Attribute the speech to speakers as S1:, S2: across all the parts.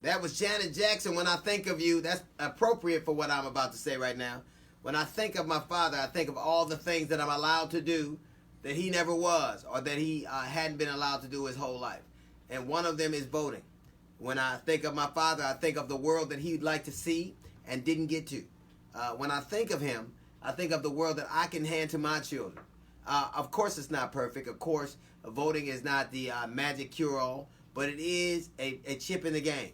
S1: That was Janet Jackson. When I think of you, that's appropriate for what I'm about to say right now. When I think of my father, I think of all the things that I'm allowed to do that he never was, or that he hadn't been allowed to do his whole life. And one of them is voting. When I think of my father, I think of the world that he'd like to see and didn't get to. When I think of him, I think of the world that I can hand to my children. Of course, it's not perfect. Of course, voting is not the magic cure-all, but it is a chip in the game.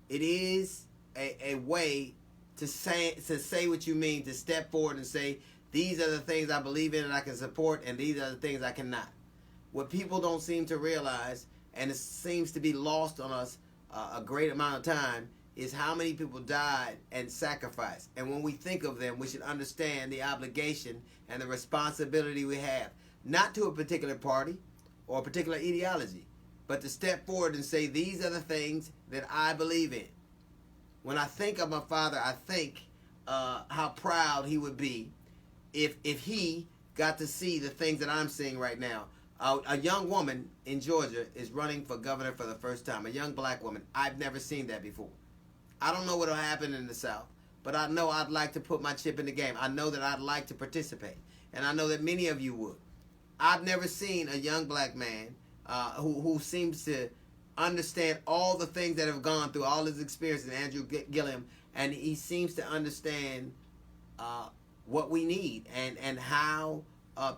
S1: It is a way to say what you mean, to step forward and say, these are the things I believe in and I can support, and these are the things I cannot. What people don't seem to realize, and it seems to be lost on us a great amount of time, is how many people died and sacrificed. And when we think of them, we should understand the obligation and the responsibility we have, not to a particular party or a particular ideology, but to step forward and say, these are the things that I believe in. When I think of my father, I think how proud he would be if he got to see the things that I'm seeing right now. A young woman in Georgia is running for governor for the first time, a young black woman. I've never seen that before. I don't know what will happen in the South, but I know I'd like to put my chip in the game. I know that I'd like to participate, and I know that many of you would. I've never seen a young black man who seems to understand all the things that have gone through, all his experiences, Andrew Gilliam, and he seems to understand what we need and how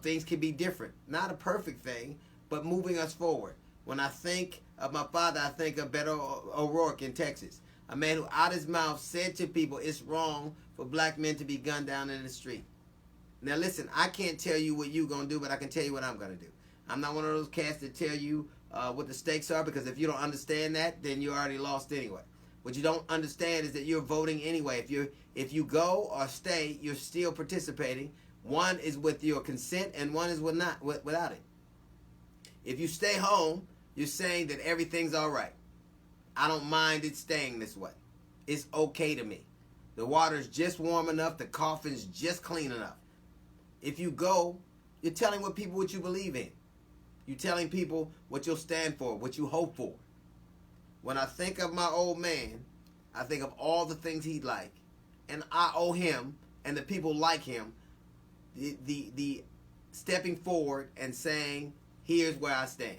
S1: things can be different. Not a perfect thing, but moving us forward. When I think of my father, I think of Beto O'Rourke in Texas, a man who out his mouth said to people, it's wrong for black men to be gunned down in the street. Now listen, I can't tell you what you're going to do, but I can tell you what I'm going to do. I'm not one of those cats that tell you what the stakes are, because if you don't understand that, then you're already lost anyway. What you don't understand is that you're voting anyway. If you go or stay, you're still participating. One is with your consent and one is without it. If you stay home, you're saying that everything's all right. I don't mind it staying this way. It's okay to me. The water's just warm enough. The coffin's just clean enough. If you go, you're telling people what you believe in. You're telling people what you'll stand for, what you hope for. When I think of my old man, I think of all the things he'd like. And I owe him and the people like him the stepping forward and saying, here's where I stand.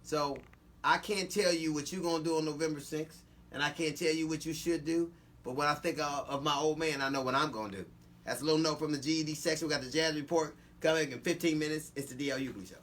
S1: So I can't tell you what you're going to do on November 6th, and I can't tell you what you should do, but when I think of my old man, I know what I'm going to do. That's a little note from the GED section. We got the Jazz Report coming in 15 minutes. It's the D.L. Hughley Show.